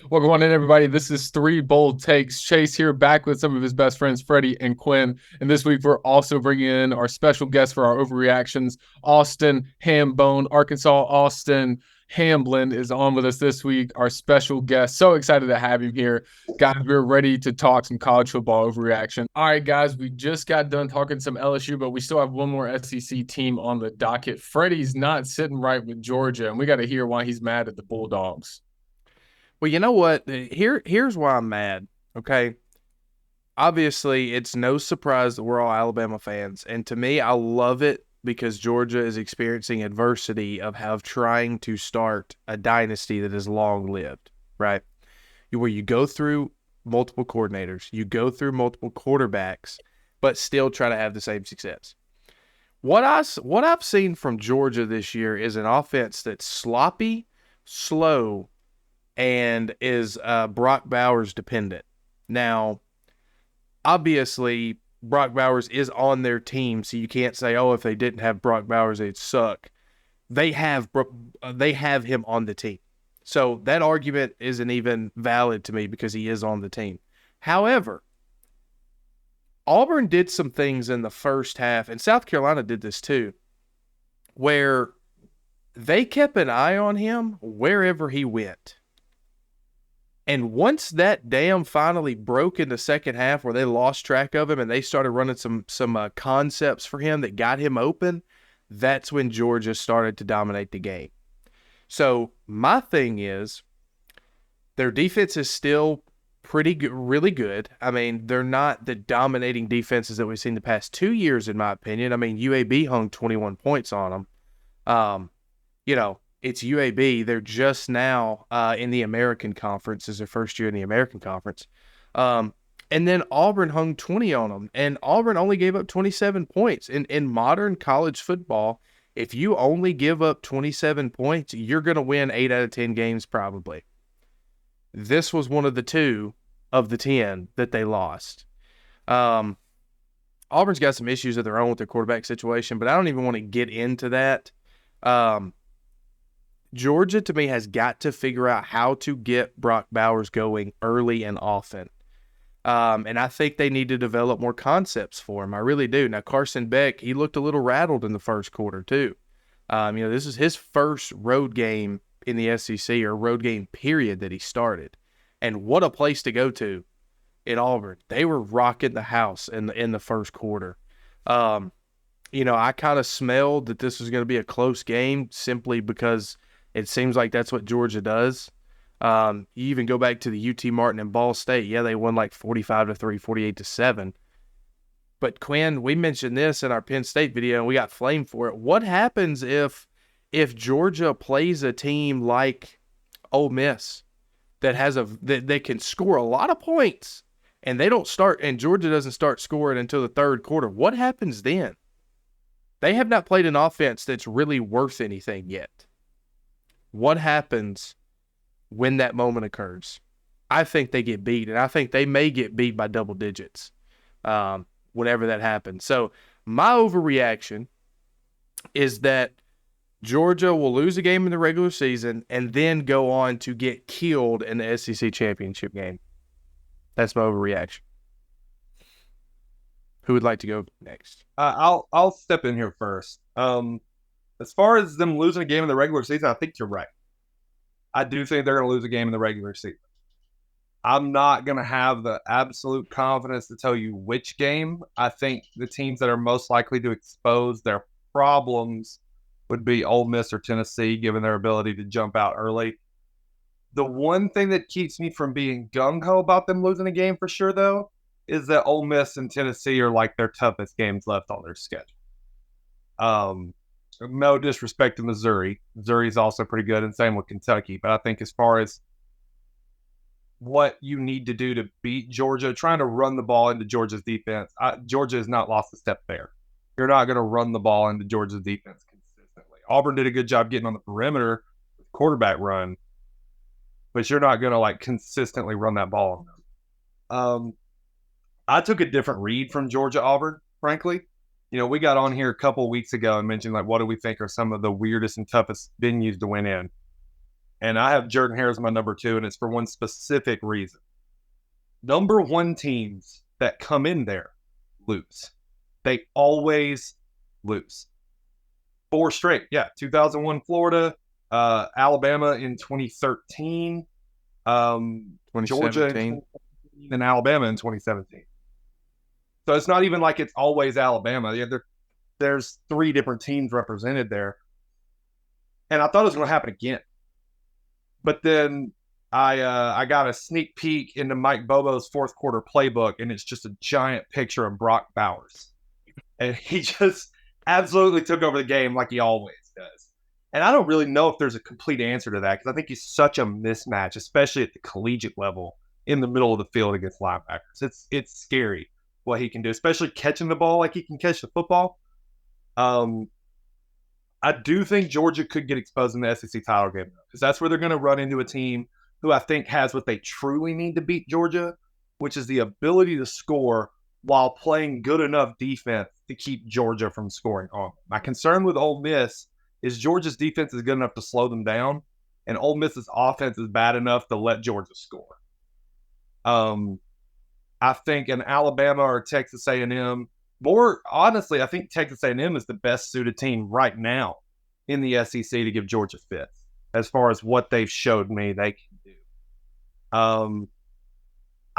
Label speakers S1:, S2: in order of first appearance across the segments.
S1: Welcome on in, everybody. This is Three Bold Takes. Chase here, back with some of his best friends, Freddie and Quinn. And this week, we're also bringing in our special guest for our overreactions, Austin Hambone, Arkansas. Austin Hamblin is on with us this week, our special guest. So excited to have him here. Guys, we're ready to talk some college football overreaction. All right, guys, we just got done talking some LSU, but we still have one more SEC team on the docket. Freddie's not sitting right with Georgia, and we got to hear why he's mad at the Bulldogs.
S2: Well, you know what? Here's why I'm mad. Okay. Obviously, it's no surprise that we're all Alabama fans. And to me, I love it because Georgia is experiencing adversity of trying to start a dynasty that is long lived, right? Where you go through multiple coordinators, you go through multiple quarterbacks, but still try to have the same success. What I've seen from Georgia this year is an offense that's sloppy, slow, and is Brock Bowers dependent. Now, obviously, Brock Bowers is on their team, so you can't say, "Oh, if they didn't have Brock Bowers, they'd suck." They have him on the team, so that argument isn't even valid to me because he is on the team. However, Auburn did some things in the first half, and South Carolina did this too, where they kept an eye on him wherever he went. And once that dam finally broke in the second half where they lost track of him and they started running some concepts for him that got him open, that's when Georgia started to dominate the game. So my thing is their defense is still pretty good, really good. I mean, they're not the dominating defenses that we've seen the past 2 years, in my opinion. I mean, UAB hung 21 points on them. It's UAB. They're just now in the American Conference. Is their first year in the American Conference. And then Auburn hung 20 on them. And Auburn only gave up 27 points. In modern college football, if you only give up 27 points, you're going to win 8 out of 10 games probably. This was one of the 2 of the 10 that they lost. Auburn's got some issues of their own with their quarterback situation, but I don't even want to get into that. Georgia, to me, has got to figure out how to get Brock Bowers going early and often. And I think they need to develop more concepts for him. I really do. Now, Carson Beck, he looked a little rattled in the first quarter, too. This is his first road game in the SEC, or road game period, that he started. And what a place to go to in Auburn. They were rocking the house in the first quarter. I kind of smelled that this was going to be a close game simply because it seems like that's what Georgia does. You even go back to the UT Martin and Ball State. Yeah, they won like 45-3, 48-7. But Quinn, we mentioned this in our Penn State video, and we got flamed for it. What happens if Georgia plays a team like Ole Miss that can score a lot of points, and they don't start, and Georgia doesn't start scoring until the third quarter? What happens then? They have not played an offense that's really worth anything yet. What happens when that moment occurs? I think they get beat, and I think they may get beat by double digits whenever that happens. So my overreaction is that Georgia will lose a game in the regular season and then go on to get killed in the SEC championship game. That's my overreaction. Who would like to go next?
S3: I'll step in here first. As far as them losing a game in the regular season, I think you're right. I do think they're going to lose a game in the regular season. I'm not going to have the absolute confidence to tell you which game. I think the teams that are most likely to expose their problems would be Ole Miss or Tennessee, given their ability to jump out early. The one thing that keeps me from being gung-ho about them losing a game for sure, though, is that Ole Miss and Tennessee are like their toughest games left on their schedule. No disrespect to Missouri. Missouri's also pretty good, and same with Kentucky. But I think as far as what you need to do to beat Georgia, trying to run the ball into Georgia's defense, Georgia has not lost a step there. You're not going to run the ball into Georgia's defense consistently. Auburn did a good job getting on the perimeter with quarterback run, but you're not going to consistently run that ball on them. I took a different read from Georgia Auburn, frankly. We got on here a couple of weeks ago and mentioned what do we think are some of the weirdest and toughest venues to win in. And I have Jordan Hare as my number 2, and it's for one specific reason. Number 1 teams that come in there lose. They always lose. 4 straight. Yeah, 2001 Florida, Alabama in 2013, Georgia in 2017, and Alabama in 2017. So it's not even like it's always Alabama. Yeah, there's 3 different teams represented there. And I thought it was going to happen again. But then I got a sneak peek into Mike Bobo's fourth quarter playbook, and it's just a giant picture of Brock Bowers. And he just absolutely took over the game like he always does. And I don't really know if there's a complete answer to that because I think he's such a mismatch, especially at the collegiate level in the middle of the field against linebackers. It's scary what he can do, especially catching the ball like he can catch the football. I do think Georgia could get exposed in the SEC title game because that's where they're going to run into a team who I think has what they truly need to beat Georgia, which is the ability to score while playing good enough defense to keep Georgia from scoring on them. My concern with Ole Miss is Georgia's defense is good enough to slow them down, and Ole Miss's offense is bad enough to let Georgia score. I think an Alabama or Texas A&M, more honestly, I think Texas A&M is the best suited team right now in the SEC to give Georgia fits as far as what they've showed me they can do.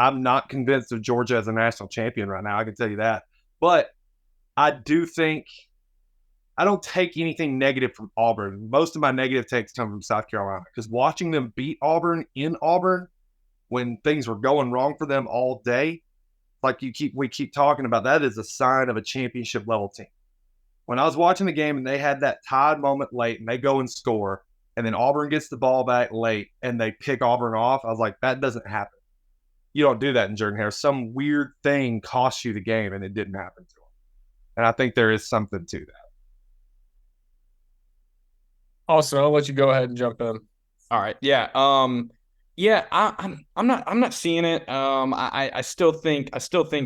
S3: I'm not convinced of Georgia as a national champion right now. I can tell you that. But I do think I don't take anything negative from Auburn. Most of my negative takes come from South Carolina because watching them beat Auburn in Auburn when things were going wrong for them all day, like we keep talking about, that is a sign of a championship level team. When I was watching the game and they had that tied moment late and they go and score, and then Auburn gets the ball back late and they pick Auburn off, I was like, that doesn't happen. You don't do that in Jordan Hare. Some weird thing cost you the game, and it didn't happen to him. And I think there is something to that.
S1: Austin, I'll let you go ahead and jump in.
S4: All right. Yeah. Yeah, I'm not seeing it. I still think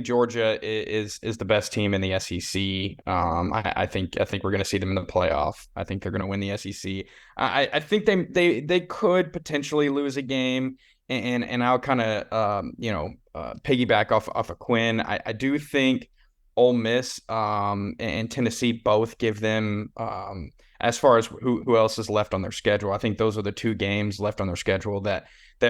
S4: Georgia is the best team in the SEC. I think we're going to see them in the playoff. I think they're going to win the SEC. I think they could potentially lose a game, and I'll kind of piggyback off of Quinn. I do think Ole Miss and Tennessee both give them as far as who else is left on their schedule. I think those are the 2 games left on their schedule that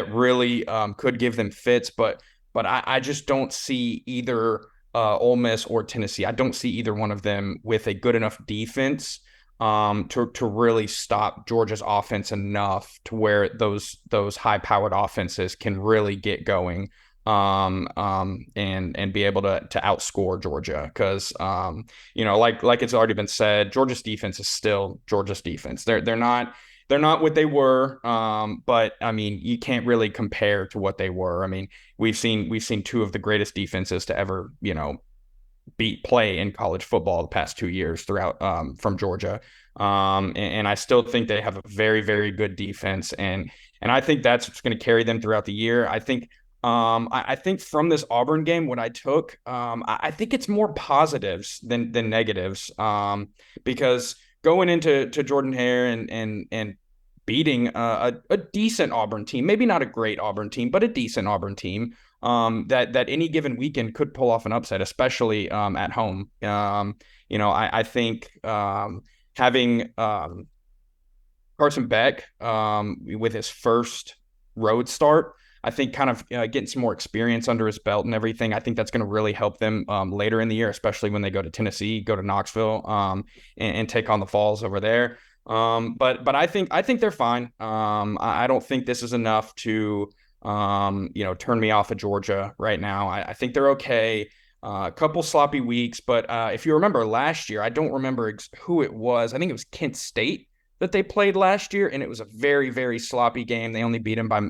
S4: really could give them fits, but I just don't see either Ole Miss or Tennessee. I don't see either one of them with a good enough defense to really stop Georgia's offense enough to where those high-powered offenses can really get going and be able to outscore Georgia because like it's already been said, Georgia's defense is still Georgia's defense. They're not what they were, but I mean, you can't really compare to what they were. I mean, we've seen 2 of the greatest defenses to ever, play in college football the past 2 years throughout from Georgia. And I still think they have a very, very good defense, and I think that's what's going to carry them throughout the year. I think from this Auburn game, what I took, I think it's more positives than negatives, because going into Jordan Hare and beating a decent Auburn team, maybe not a great Auburn team, but a decent Auburn team, that any given weekend could pull off an upset, especially at home. I think having Carson Beck with his first road start, I think kind of getting some more experience under his belt and everything, I think that's going to really help them later in the year, especially when they go to Tennessee, go to Knoxville, and take on the Vols over there. But I think they're fine. I don't think this is enough to turn me off of Georgia right now. I think they're okay. A couple sloppy weeks, but if you remember last year, I don't remember who it was. I think it was Kent State that they played last year, and it was a very, very sloppy game. They only beat them by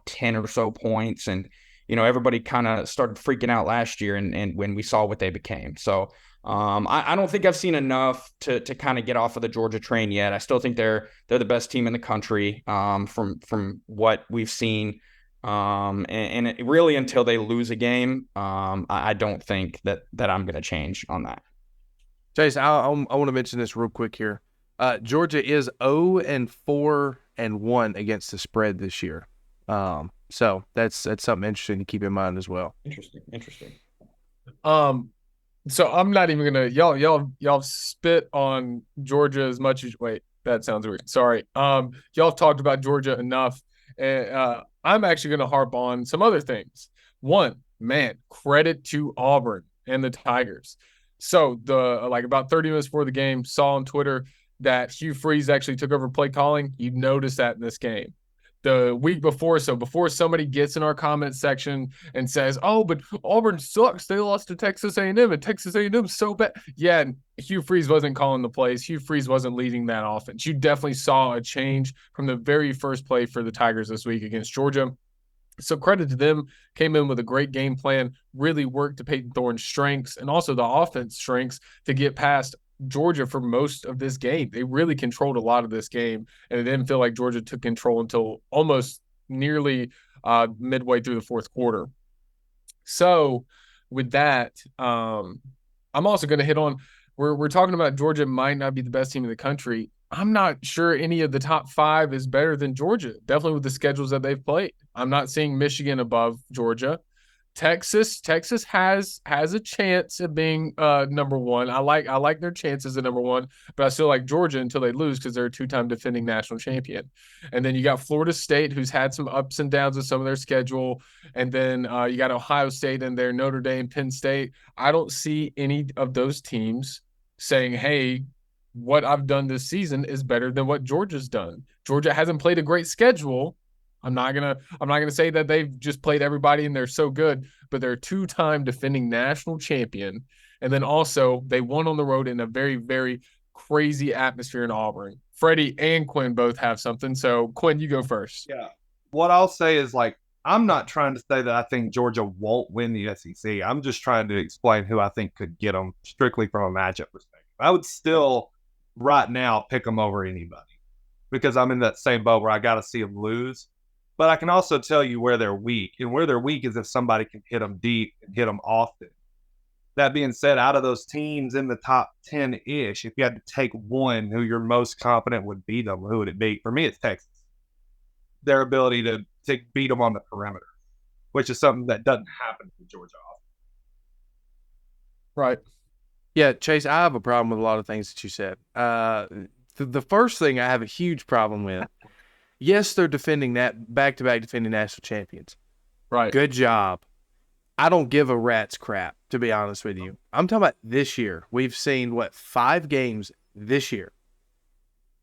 S4: 10 or so points, and everybody kind of started freaking out last year, and when we saw what they became. So I don't think I've seen enough to kind of get off of the Georgia train yet. I still think they're the best team in the country from what we've seen. And it really, until they lose a game, I don't think that I'm going to change on that.
S2: Chase, I want to mention this real quick here. Georgia is 0-4-1 against the spread this year. So that's something interesting to keep in mind as well.
S4: Interesting.
S1: So I'm not even gonna y'all spit on Georgia as much as wait, that sounds weird. Sorry. Y'all talked about Georgia enough. And I'm actually gonna harp on some other things. One, man, credit to Auburn and the Tigers. So the like about 30 minutes before the game, saw on Twitter that Hugh Freeze actually took over play calling. You noticed that in this game. The week before, so before somebody gets in our comment section and says, "Oh, but Auburn sucks. They lost to Texas A&M, and Texas A&M so bad." Yeah, and Hugh Freeze wasn't calling the plays. Hugh Freeze wasn't leading that offense. You definitely saw a change from the very first play for the Tigers this week against Georgia. So credit to them, came in with a great game plan, really worked to Peyton Thorne's strengths and also the offense strengths to get past Georgia for most of this game. They really controlled a lot of this game, and it didn't feel like Georgia took control until almost nearly midway through the fourth quarter. So with that, I'm also going to hit on we're talking about Georgia might not be the best team in the country. I'm not sure any of the top five is better than Georgia. Definitely with the schedules that they've played. I'm not seeing Michigan above Georgia. Texas has a chance of being number one. I like their chances at number one, but I still like Georgia until they lose because they're a two-time defending national champion. And then you got Florida State, who's had some ups and downs with some of their schedule, and then you got Ohio State and their Notre Dame, Penn State. I don't see any of those teams saying, "Hey, what I've done this season is better than what Georgia's done." Georgia hasn't played a great schedule. I'm not gonna say that they've just played everybody and they're so good, but they're a two-time defending national champion. And then also they won on the road in a very, very crazy atmosphere in Auburn. Freddie and Quinn both have something. So Quinn, you go first.
S3: Yeah. What I'll say is like I'm not trying to say that I think Georgia won't win the SEC. I'm just trying to explain who I think could get them strictly from a matchup perspective. I would still right now pick them over anybody because I'm in that same boat where I got to see them lose. But I can also tell you where they're weak. And where they're weak is if somebody can hit them deep and hit them often. That being said, out of those teams in the top 10 ish, if you had to take one who you're most confident would beat them, who would it be? For me, it's Texas. Their ability to beat them on the perimeter, which is something that doesn't happen for Georgia.
S1: Right.
S2: Yeah, Chase, I have a problem with a lot of things that you said. The first thing I have a huge problem with, yes, they're defending that back-to-back defending national champions.
S1: Right.
S2: Good job. I don't give a rat's crap, to be honest with you. I'm talking about this year. We've seen, 5 games this year.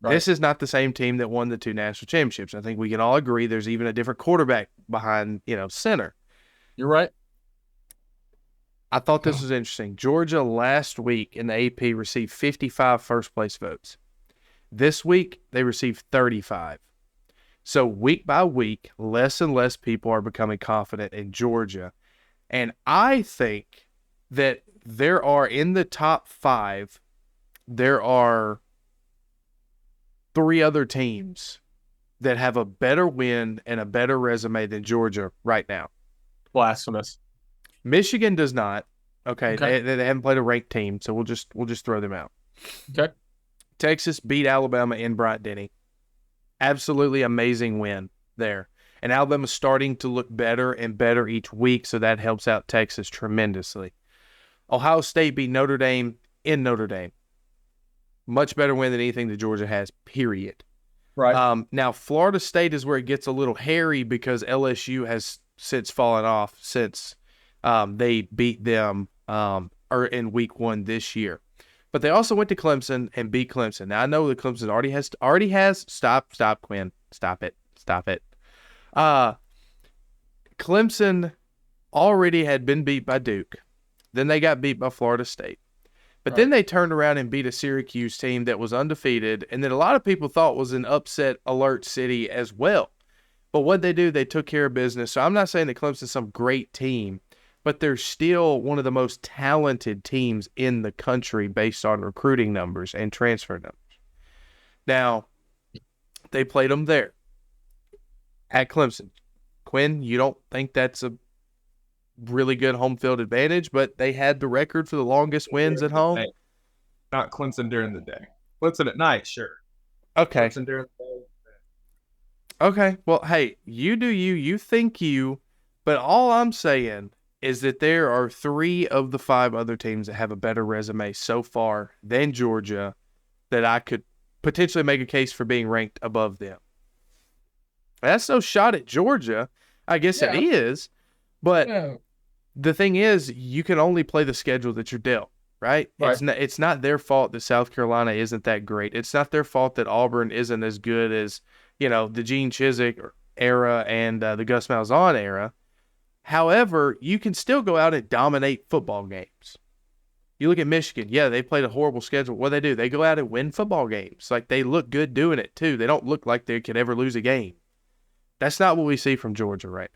S2: Right. This is not the same team that won the 2 national championships. I think we can all agree there's even a different quarterback behind, center.
S1: You're right.
S2: I thought this was interesting. Georgia last week in the AP received 55 first-place votes. This week, they received 35. So week by week, less and less people are becoming confident in Georgia. And I think that there are, in the top 5, there are 3 other teams that have a better win and a better resume than Georgia right now.
S1: Blasphemous.
S2: Michigan does not. Okay. They haven't played a ranked team, so we'll just throw them out.
S1: Okay.
S2: Texas beat Alabama in Bryant-Denny. Absolutely amazing win there. And Alabama's starting to look better and better each week, so that helps out Texas tremendously. Ohio State beat Notre Dame in Notre Dame. Much better win than anything that Georgia has, period.
S1: Right.
S2: Now, Florida State is where it gets a little hairy because LSU has since fallen off since they beat them in week 1 this year. But they also went to Clemson and beat Clemson. Now, I know that Clemson already has stop, Quinn. Stop it. Clemson already had been beat by Duke. Then they got beat by Florida State. But then they turned around and beat a Syracuse team that was undefeated and that a lot of people thought was an upset alert city as well. But what they do, they took care of business. So I'm not saying that Clemson's some great team, but they're still one of the most talented teams in the country based on recruiting numbers and transfer numbers. Now, they played them there at Clemson. Quinn, you don't think that's a really good home field advantage, but they had the record for the longest wins at home.
S3: Not Clemson during the day. Clemson at night, sure.
S2: Okay.
S3: Clemson during the day.
S2: Okay. Well, hey, you do you. You think you. But all I'm saying is that there are 3 of the 5 other teams that have a better resume so far than Georgia that I could potentially make a case for being ranked above them. That's no shot at Georgia. I guess it is. But the thing is, you can only play the schedule that you're dealt, right?
S1: Right.
S2: It's not their fault that South Carolina isn't that great. It's not their fault that Auburn isn't as good as, the Gene Chizik era and the Gus Malzahn era. However, you can still go out and dominate football games. You look at Michigan. Yeah, they played a horrible schedule. What do? They go out and win football games. Like, they look good doing it, too. They don't look like they could ever lose a game. That's not what we see from Georgia right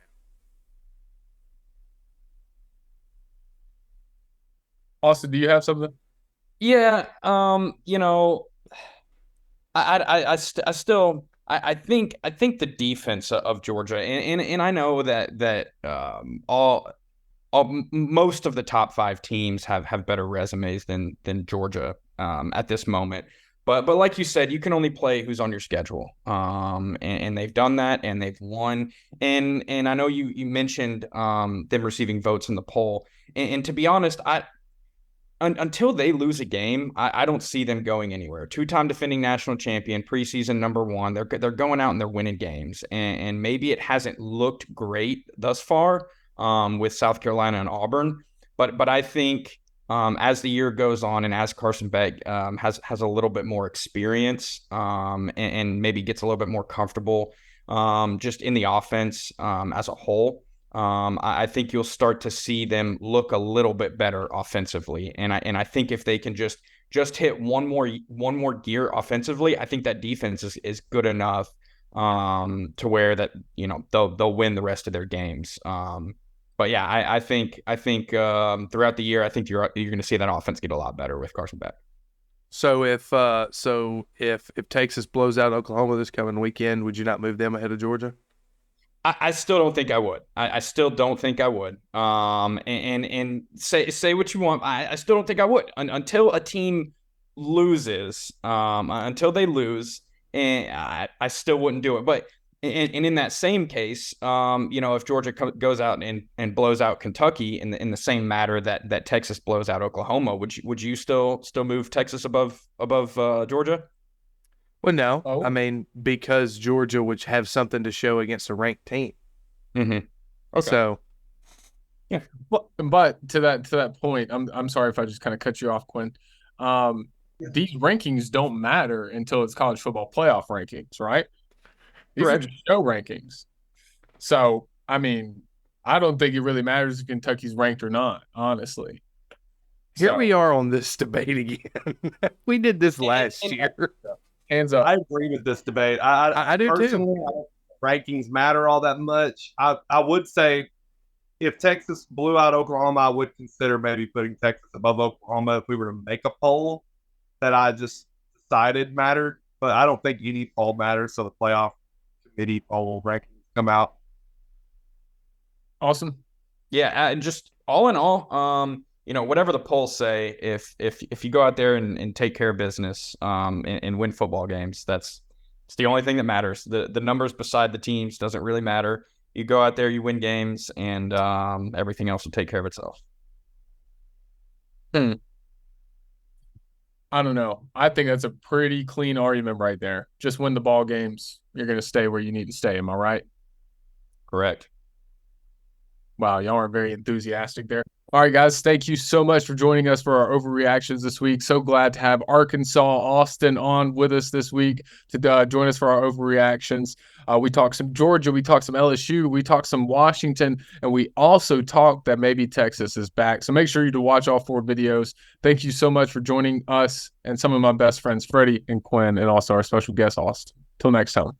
S2: now.
S1: Austin, do you have something?
S4: Yeah, I think the defense of Georgia, and I know that most of the top 5 teams have better resumes than Georgia at this moment. But like you said, you can only play who's on your schedule. And they've done that and they've won. And I know you mentioned them receiving votes in the poll. And to be honest, until they lose a game, I don't see them going anywhere. 2-time defending national champion, preseason #1. They're going out and they're winning games. And maybe it hasn't looked great thus far with South Carolina and Auburn. But I think as the year goes on and as Carson Beck has a little bit more experience and maybe gets a little bit more comfortable just in the offense as a whole, I think you'll start to see them look a little bit better offensively. And I think if they can just hit one more gear offensively, I think that defense is good enough to where that they'll win the rest of their games. But yeah, I think throughout the year, I think you're going to see that offense get a lot better with Carson Beck.
S2: So if Texas blows out Oklahoma this coming weekend, would you not move them ahead of Georgia?
S4: I still don't think I would. I still don't think I would. And say what you want. I still don't think I would until a team loses. Until they lose, and I still wouldn't do it. But in that same case, if Georgia goes out and blows out Kentucky in the same matter that Texas blows out Oklahoma, would you still move Texas above Georgia?
S2: Well, no.
S1: Oh.
S2: I mean, because Georgia would have something to show against a ranked team.
S4: Mm-hmm.
S2: Okay. So,
S1: yeah. But to that point, I'm sorry if I just kind of cut you off, Quinn. These rankings don't matter until it's college football playoff rankings, right? These are just show rankings. So, I mean, I don't think it really matters if Kentucky's ranked or not, honestly.
S2: Here we are on this debate again. We did this last year.
S1: Hands up.
S3: I agree with this debate.
S2: I do
S3: personally,
S2: too.
S3: I don't think rankings matter all that much. I would say if Texas blew out Oklahoma, I would consider maybe putting Texas above Oklahoma if we were to make a poll that I just decided mattered. But I don't think any poll matters, so the playoff committee poll rankings come out.
S1: Awesome.
S4: Yeah, and just all in all, whatever the polls say, if you go out there and take care of business and win football games, it's the only thing that matters. The numbers beside the teams doesn't really matter. You go out there, you win games, and everything else will take care of itself.
S1: I don't know. I think that's a pretty clean argument right there. Just win the ball games. You're going to stay where you need to stay. Am I right?
S4: Correct.
S1: Wow, y'all are very enthusiastic there. All right, guys, thank you so much for joining us for our overreactions this week. So glad to have Arkansas Austin on with us this week to join us for our overreactions. We talked some Georgia, we talked some LSU, we talked some Washington, and we also talked that maybe Texas is back. So make sure you to watch all 4 videos. Thank you so much for joining us and some of my best friends, Freddie and Quinn, and also our special guest, Austin. Till next time.